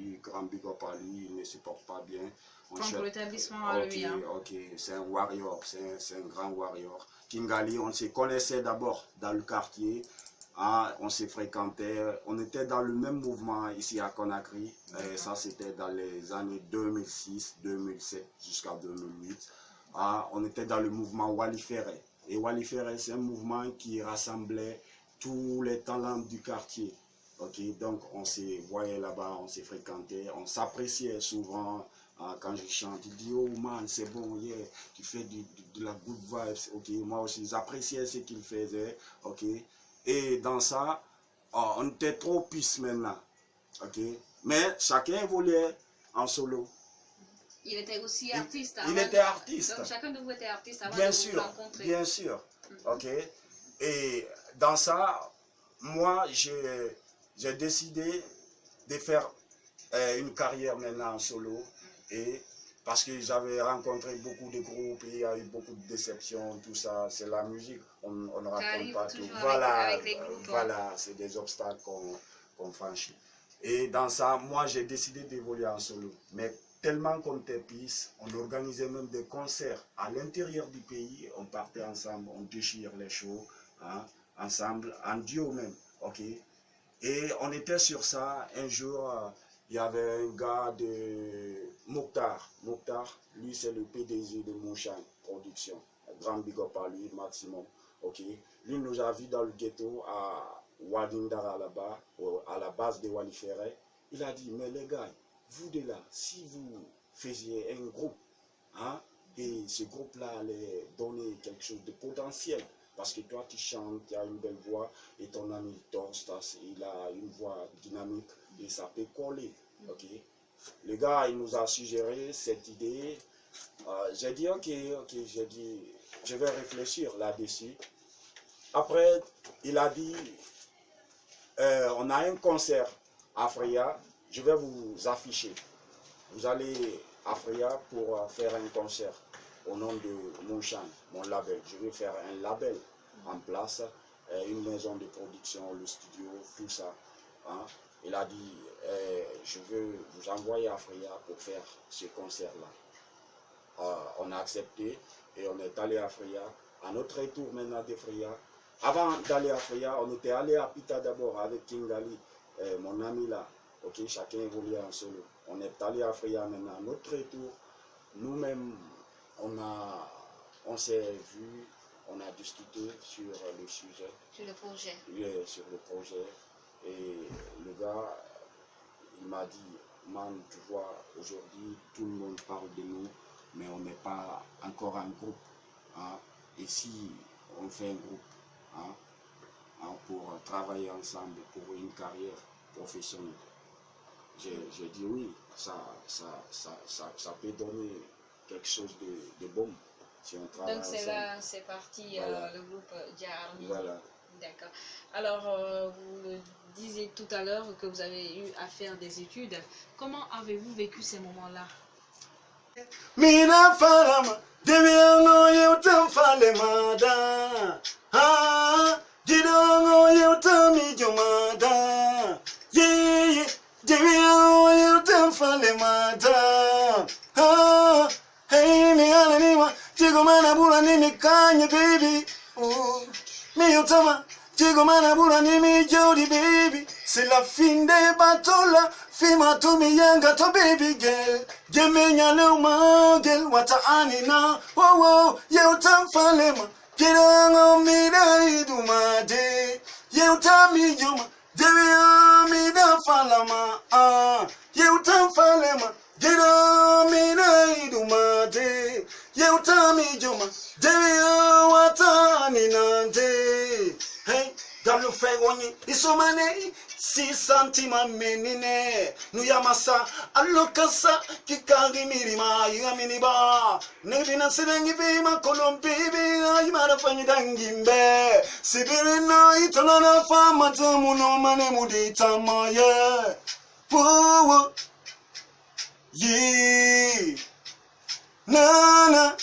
dit grand big up à lui, il ne se porte pas bien. Contre l'établissement à lui. Hein. Ok, c'est un warrior, c'est un grand warrior. Kingali, on se connaissait d'abord dans le quartier. Hein, on se fréquentait, on était dans le même mouvement ici à Conakry. Et ça, c'était dans les années 2006, 2007 jusqu'à 2008. Ah, on était dans le mouvement Wally Ferré. Et Wally Ferré, c'est un mouvement qui rassemblait tous les talents du quartier. Ok, donc on se voyait là-bas, on se fréquentait, on s'appréciait souvent. Quand je chante, il dit oh man, c'est bon, yeah, tu fais de la good vibes. Ok, moi aussi, j'appréciais ce qu'il faisait. Ok, et dans ça, on était trop pisse maintenant. Ok, mais chacun évoluait en solo. Il était aussi artiste. Il était artiste. Donc chacun de vous était artiste avant bien de sûr, vous rencontrer. Bien sûr. Ok. Et dans ça, moi, j'ai décidé de faire une carrière maintenant en solo. Et parce que j'avais rencontré beaucoup de groupes, il y a eu beaucoup de déceptions, tout ça. C'est la musique, on ne raconte pas tout. Voilà, avec les groupes, voilà, c'est des obstacles qu'on franchit. Et dans ça, moi, j'ai décidé d'évoluer en solo. Mais tellement qu'on était pisse, on organisait même des concerts à l'intérieur du pays. On partait ensemble, on déchire les shows, hein, ensemble, en duo même. Ok. Et on était sur ça. Un jour, il y avait un gars de Mokhtar. Mokhtar, lui, c'est le PDG de Monchan Production. Grand big up à lui, maximum. Ok. Lui nous a vus dans le ghetto à Wadindara là-bas, à la base de Wally Ferré. Il a dit, mais les gars, vous de là, si vous faisiez un groupe, hein, et ce groupe-là allait donner quelque chose de potentiel, parce que toi tu chantes, tu as une belle voix, et ton ami Torstas, il a une voix dynamique, et ça peut coller. Okay. Le gars, il nous a suggéré cette idée. J'ai dit, ok, j'ai dit, je vais réfléchir là-dessus. Après, il a dit, on a un concert à Freya, je vais vous afficher. Vous allez à Freya pour faire un concert au nom de Monchan, mon label. Je vais faire un label en place, une maison de production, le studio, tout ça. Hein. Il a dit, je veux vous envoyer à Freya pour faire ce concert-là. On a accepté et on est allé à Freya. À notre retour maintenant de Freya, avant d'aller à Freya, on était allé à Pita d'abord avec Kingali, mon ami là. Ok, chacun évolue en solo. On est allé à Freya maintenant. À notre retour, nous-mêmes, on s'est vu, on a discuté sur le sujet. Sur le projet. Oui, sur le projet. Et le gars, il m'a dit, man, tu vois, aujourd'hui, tout le monde parle de nous, mais on n'est pas encore un groupe. Hein. Et si on fait un groupe, hein, pour travailler ensemble, pour une carrière professionnelle, j'ai dit oui, ça peut donner quelque chose de bon si on travaille donc c'est ensemble. là, c'est parti, voilà. Le groupe Dia Army. Voilà. D'accord. Alors, vous le disiez tout à l'heure que vous avez eu à faire des études. Comment avez-vous vécu ces moments-là? Mina farama, deviango yutam falemada. Ah, didongo yutami jumada. Ye, deviango yutam falemada. Ah, hey, mi anima, chigo mana bula ni mi kanya, baby. Mi yutama, chigo mana bula ni mi jodi, baby. C'est la fin des bateaux là. Fima to mi yanga to baby girl. Jemenya no magel wata anina. Wow wow, you tam falema. Kirango mi da idumade. You tam mi juma. Dewi mi da falama. Ah, you tam falema. Kirango mi da idumade. You tam mi juma. Dewi wata anina. Hey, galu fegoni isomane. Si santima menine nuyamasa alokasa kikagi mirima yaminiba nebina sirengi bima kolombibi ayimara fanyidangimbe sibirina itanana fama tamuno mane mudita maye wo ye nana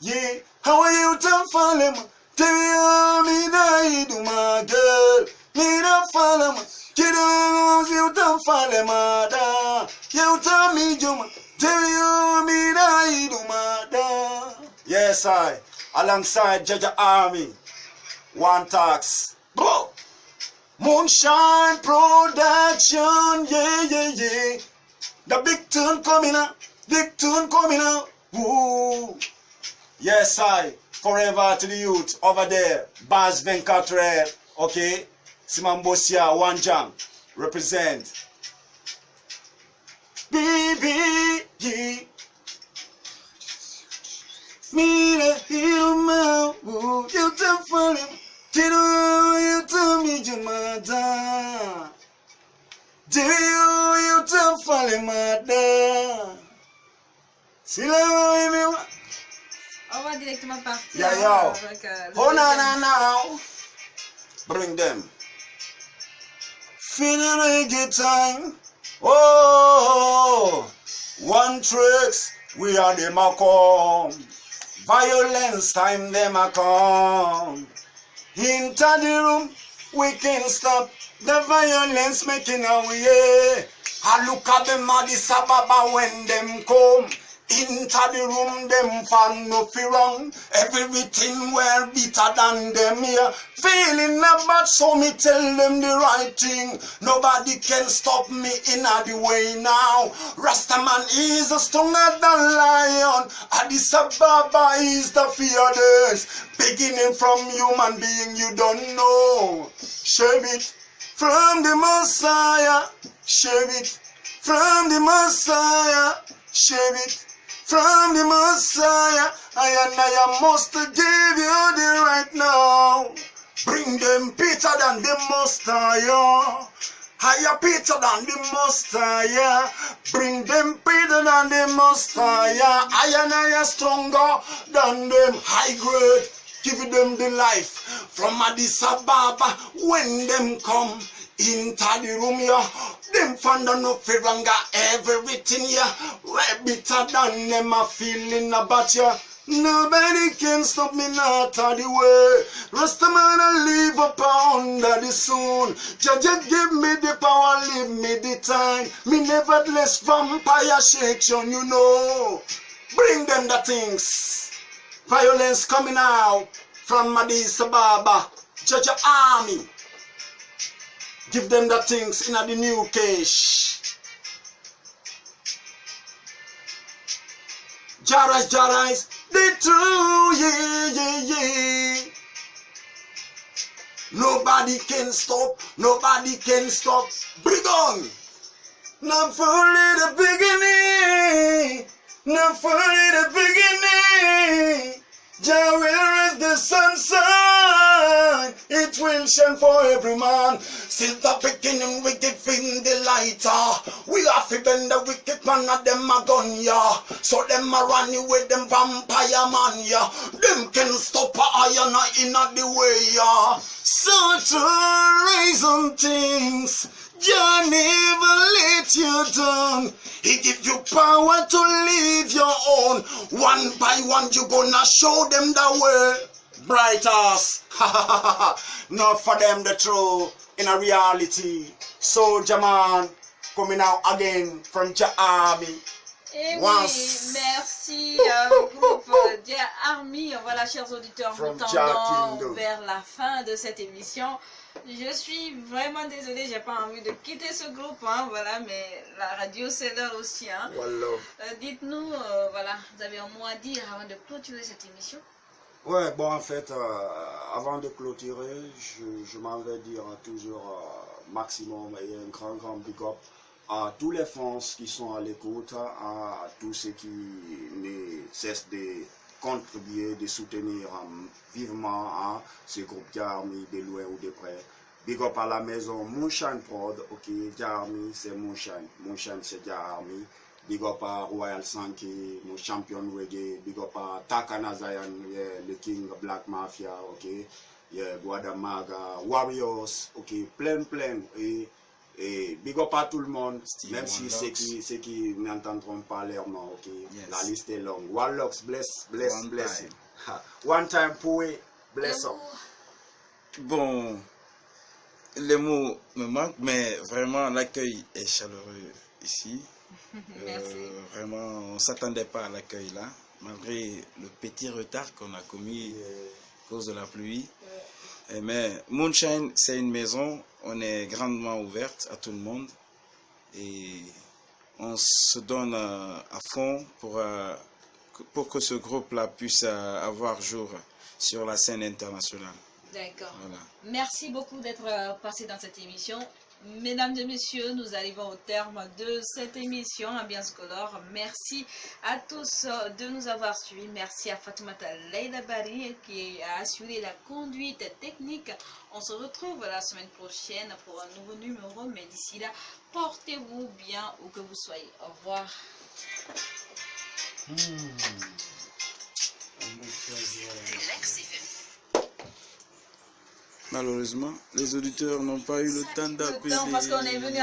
ye how are you tamfalema tell me that you do my girl. Mira falama, kiddos you don't fall mada. You tell me Juma. Tell you me I do mada. Yes, I. Alongside Jaja Army. One tax. Bro. Moonshine Production. Yeah. The big tune coming out. Big tune coming out. Woo. Yes, I. Forever to the youth over there. Baz Venkatre. Okay. Simambosia Wanjang. Represent. BB. Me the human. You tell for him. You tell me Jumada. Do you tell for him, mother? Si la On va directement partir. Yeah, avec, oh, now. Bring them. Feel the reggae time. Oh, one tricks. We are them a come. Violence time them a come. Into the room. We can't stop the violence making our way. I look at them Addis Ababa when them come. Into the room, them fan no fi wrong. Everything well better than them here. Feeling bad, so me tell them the right thing. Nobody can stop me in the way now. Rastaman is stronger than lion. Addis Ababa is the fearless. Beginning from human being, you don't know. Share it from the Messiah. Share it from the Messiah. Share it from the Messiah. I must give you the right now. Bring them Peter than the Messiah. Higher Peter than the Messiah. Bring them Peter than the Messiah. I stronger than them. High grade. Give them the life from Addis Ababa when them come into the room here. Them find no firanga everything here. Way better than them a feeling about ya. Nobody can stop me not out the way. Rastaman I live up under the sun. Jaja give me the power, leave me the time. Me nevertheless vampire section, you know. Bring them the things. Violence coming out from Addis Ababa. Jaja Army. Give them the things in the new cash. Jarais, the true, yeah. Nobody can stop. Bring on. Not fully the beginning. Not fully the beginning. Jah will raise the sunshine. It will shine for every man. Since the beginning we give him the lighter. We have to bend the wicked man of them a gun, yeah. So them a run with them vampire man, yeah. Them can stop a iron in the way, yeah. So to reason things, Jah never let you down. He give you power to live your own. One by one you gonna show them the way. Bright ass. Not for them the truth in a reality. Soldier man coming out again from Jah Army. Et oui, merci groupe Jah Army. Voilà, chers auditeurs, nous tendons vers la fin de cette émission. Je suis vraiment désolée, j'ai pas envie de quitter ce groupe, hein, voilà, mais la radio c'est l'heure aussi. Hein. Voilà. Dites-nous, voilà, vous avez un mot à dire avant de clôturer cette émission? Ouais, bon, en fait, avant de clôturer, je m'en vais dire toujours maximum et un grand big up à tous les fans qui sont à l'écoute, à tous ceux qui ne cessent de contribuer, de soutenir vivement ce groupe Jah Army de loin ou de près. Big up à la maison Moonshine Prod, ok, Jah Army c'est Moonshine c'est Jah Army. Big up à Royal Sankey, mon champion reggae. Big up à Takana Zion, yeah, le King Black Mafia, ok. Yeah, Guadamaga, Warriors, ok, plein. Et big up à tout le monde, Steve même si ceux qui n'entendront pas leur nom, ok. Yes. La liste est longue. Warlocks, bless him. One time Poué, bless up. Bon, les mots me manquent, mais vraiment l'accueil est chaleureux ici. Merci. Vraiment, on ne s'attendait pas à l'accueil là, malgré le petit retard qu'on a commis à cause de la pluie. Mais Moonshine, c'est une maison, on est grandement ouverte à tout le monde et on se donne à fond pour que ce groupe-là puisse avoir jour sur la scène internationale. D'accord. Voilà. Merci beaucoup d'être passé dans cette émission. Mesdames et messieurs, nous arrivons au terme de cette émission Ambiance Color. Merci à tous de nous avoir suivis. Merci à Fatoumata Leïla Bari qui a assuré la conduite technique. On se retrouve la semaine prochaine pour un nouveau numéro. Mais d'ici là, portez-vous bien où que vous soyez. Au revoir. Malheureusement, les auditeurs n'ont pas eu le temps d'appeler. Parce qu'on est venu